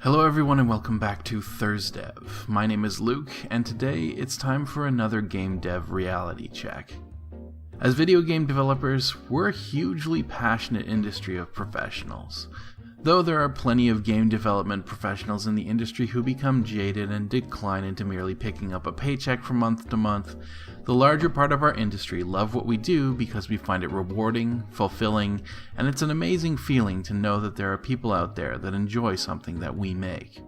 Hello everyone and welcome back to ThursDev. My name is Luke, and today it's time for another Gamedev reality check. As video game developers, we're a hugely passionate industry of professionals. Though there are plenty of game development professionals in the industry who become jaded and decline into merely picking up a paycheck from month to month, the larger part of our industry love what we do because we find it rewarding, fulfilling, and it's an amazing feeling to know that there are people out there that enjoy something that we make.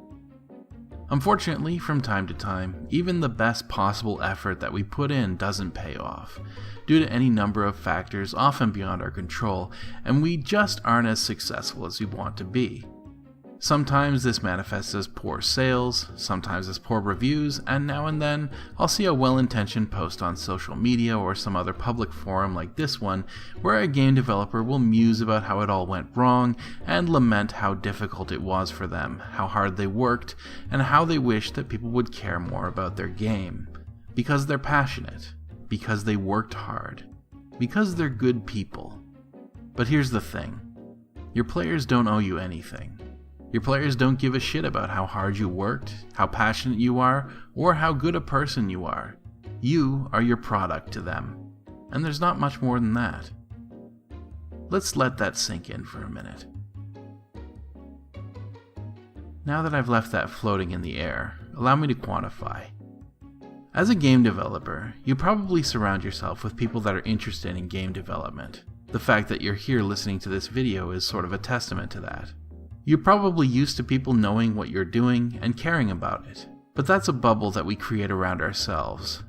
Unfortunately, from time to time, even the best possible effort that we put in doesn't pay off, due to any number of factors often beyond our control, and we just aren't as successful as we want to be. Sometimes this manifests as poor sales, sometimes as poor reviews, and now and then I'll see a well-intentioned post on social media or some other public forum like this one where a game developer will muse about how it all went wrong and lament how difficult it was for them, how hard they worked, and how they wish that people would care more about their game. Because they're passionate, because they worked hard, because they're good people. But here's the thing, your players don't owe you anything. Your players don't give a shit about how hard you worked, how passionate you are, or how good a person you are. You are your product to them, and there's not much more than that. Let's let that sink in for a minute. Now that I've left that floating in the air, allow me to quantify. As a game developer, you probably surround yourself with people that are interested in game development. The fact that you're here listening to this video is sort of a testament to that. You're probably used to people knowing what you're doing and caring about it, but that's a bubble that we create around ourselves.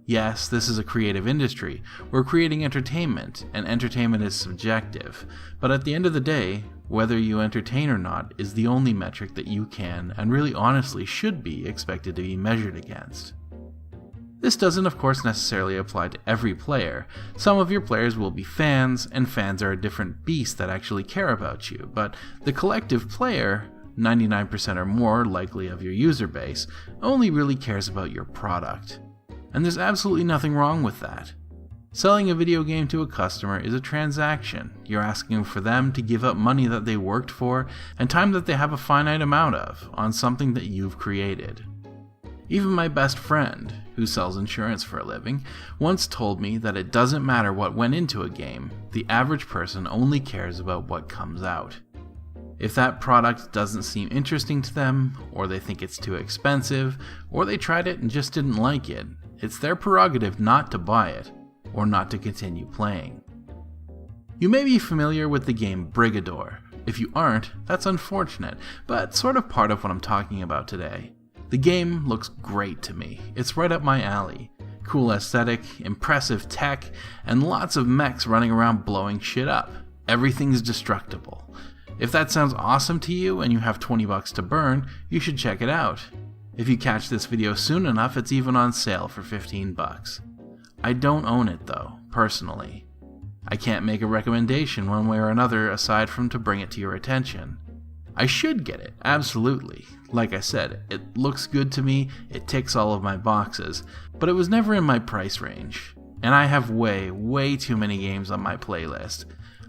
Yes, this is a creative industry. We're creating entertainment, and entertainment is subjective, but at the end of the day, whether you entertain or not is the only metric that you can, and really honestly should be, expected to be measured against. This doesn't of course necessarily apply to every player. Some of your players will be fans, and fans are a different beast that actually care about you, but the collective player, 99% or more likely of your user base, only really cares about your product. And there's absolutely nothing wrong with that. Selling a video game to a customer is a transaction. You're asking for them to give up money that they worked for and time that they have a finite amount of on something that you've created. Even my best friend, who sells insurance for a living, once told me that it doesn't matter what went into a game, the average person only cares about what comes out. If that product doesn't seem interesting to them, or they think it's too expensive, or they tried it and just didn't like it, it's their prerogative not to buy it, or not to continue playing. You may be familiar with the game Brigador. If you aren't, that's unfortunate, but sort of part of what I'm talking about today. The game looks great to me. It's right up my alley. Cool aesthetic, impressive tech, and lots of mechs running around blowing shit up. Everything's destructible. If that sounds awesome to you and you have $20 to burn, you should check it out. If you catch this video soon enough, it's even on sale for $15. I don't own it though, personally. I can't make a recommendation one way or another aside from to bring it to your attention. I should get it, absolutely. Like I said, it looks good to me, it ticks all of my boxes, but it was never in my price range. And I have way too many games on my playlist.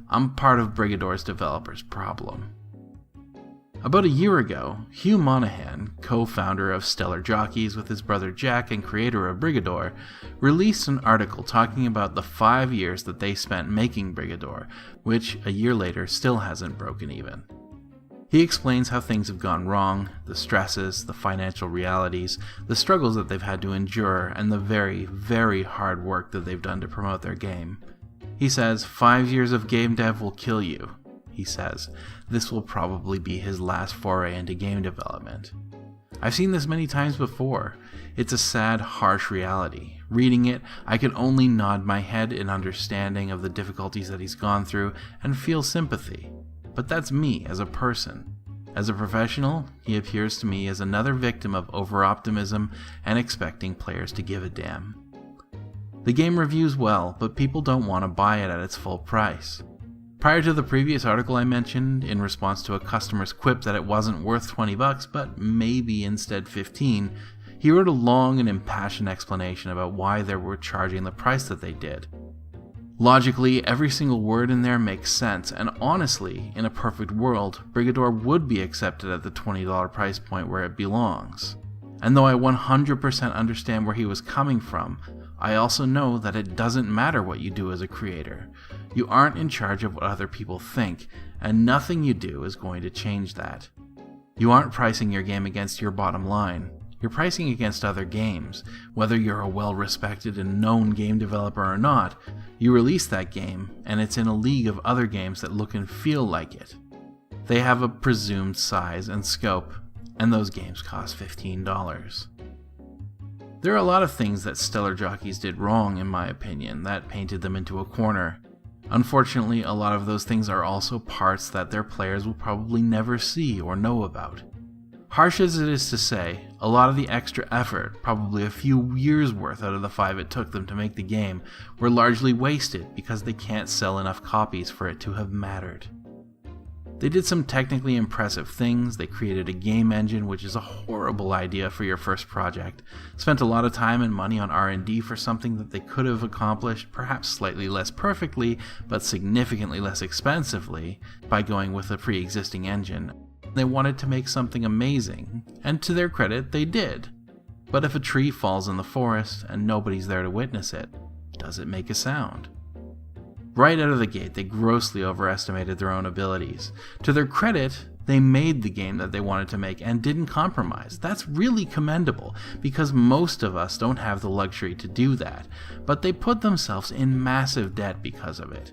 I'm part of Brigador's developers' problem. About a year ago, Hugh Monahan, co-founder of Stellar Jockeys with his brother Jack and creator of Brigador, released an article talking about the 5 years that they spent making Brigador, which a year later still hasn't broken even. He explains how things have gone wrong, the stresses, the financial realities, the struggles that they've had to endure, and the very hard work that they've done to promote their game. He says, 5 years of game dev will kill you. He says, this will probably be his last foray into game development. I've seen this many times before. It's a sad, harsh reality. Reading it, I can only nod my head in understanding of the difficulties that he's gone through and feel sympathy. But that's me as a person. As a professional, he appears to me as another victim of over-optimism and expecting players to give a damn. The game reviews well, but people don't want to buy it at its full price. Prior to the previous article I mentioned, in response to a customer's quip that it wasn't worth $20 but maybe instead $15, he wrote a long and impassioned explanation about why they were charging the price that they did. Logically, every single word in there makes sense, and honestly, in a perfect world, Brigador would be accepted at the $20 price point where it belongs. And though I 100% understand where he was coming from, I also know that it doesn't matter what you do as a creator. You aren't in charge of what other people think, and nothing you do is going to change that. You aren't pricing your game against your bottom line. You're pricing against other games. Whether you're a well-respected and known game developer or not, you release that game, and it's in a league of other games that look and feel like it. They have a presumed size and scope, and those games cost $15. There are a lot of things that Stellar Jockeys did wrong, in my opinion, that painted them into a corner. Unfortunately, a lot of those things are also parts that their players will probably never see or know about. Harsh as it is to say, a lot of the extra effort, probably a few years worth out of the 5 it took them to make the game, were largely wasted because they can't sell enough copies for it to have mattered. They did some technically impressive things. They created a game engine, which is a horrible idea for your first project. Spent a lot of time and money on R&D for something that they could have accomplished, perhaps slightly less perfectly, but significantly less expensively, by going with a pre-existing engine. They wanted to make something amazing, and to their credit, they did. But if a tree falls in the forest and nobody's there to witness it, does it make a sound? Right out of the gate, they grossly overestimated their own abilities. To their credit, they made the game that they wanted to make and didn't compromise. That's really commendable, because most of us don't have the luxury to do that, but they put themselves in massive debt because of it.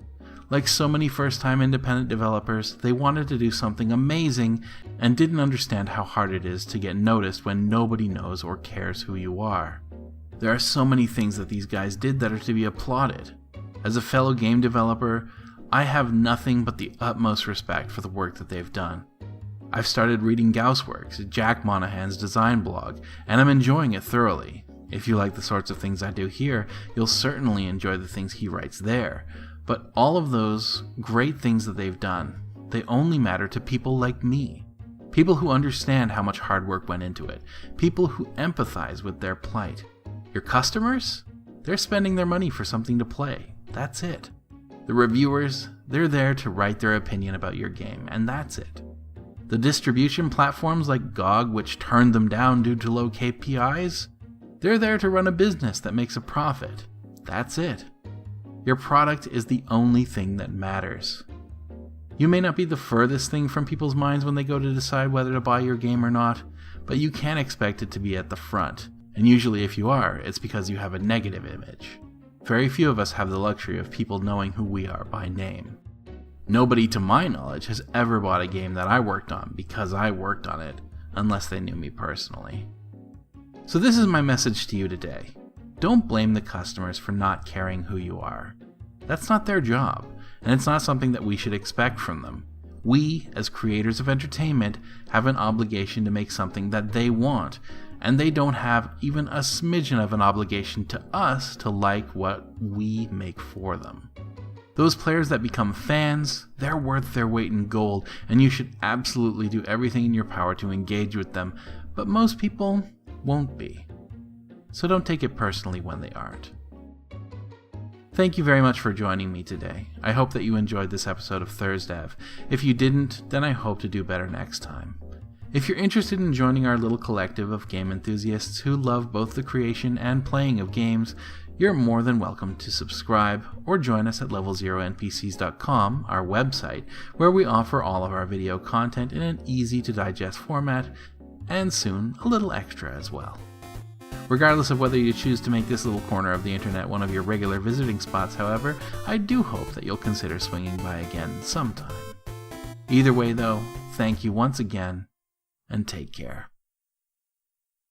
Like so many first-time independent developers, they wanted to do something amazing and didn't understand how hard it is to get noticed when nobody knows or cares who you are. There are so many things that these guys did that are to be applauded. As a fellow game developer, I have nothing but the utmost respect for the work that they've done. I've started reading Gaussworks, Jack Monahan's design blog, and I'm enjoying it thoroughly. If you like the sorts of things I do here, you'll certainly enjoy the things he writes there. But all of those great things that they've done, they only matter to people like me. People who understand how much hard work went into it. People who empathize with their plight. Your customers? They're spending their money for something to play. That's it. The reviewers, they're there to write their opinion about your game, and that's it. The distribution platforms like GOG, which turned them down due to low KPIs, they're there to run a business that makes a profit. That's it. Your product is the only thing that matters. You may not be the furthest thing from people's minds when they go to decide whether to buy your game or not, but you can't expect it to be at the front, and usually if you are, it's because you have a negative image. Very few of us have the luxury of people knowing who we are by name. Nobody, to my knowledge, has ever bought a game that I worked on because I worked on it, unless they knew me personally. So this is my message to you today. Don't blame the customers for not caring who you are. That's not their job, and it's not something that we should expect from them. We, as creators of entertainment, have an obligation to make something that they want, and they don't have even a smidgen of an obligation to us to like what we make for them. Those players that become fans, they're worth their weight in gold, and you should absolutely do everything in your power to engage with them, but most people won't be. So don't take it personally when they aren't. Thank you very much for joining me today. I hope that you enjoyed this episode of ThursDev. If you didn't, then I hope to do better next time. If you're interested in joining our little collective of game enthusiasts who love both the creation and playing of games, you're more than welcome to subscribe or join us at levelzeronpcs.com, our website, where we offer all of our video content in an easy-to-digest format, and soon a little extra as well. Regardless of whether you choose to make this little corner of the internet one of your regular visiting spots, however, I do hope that you'll consider swinging by again sometime. Either way though, thank you once again, and take care.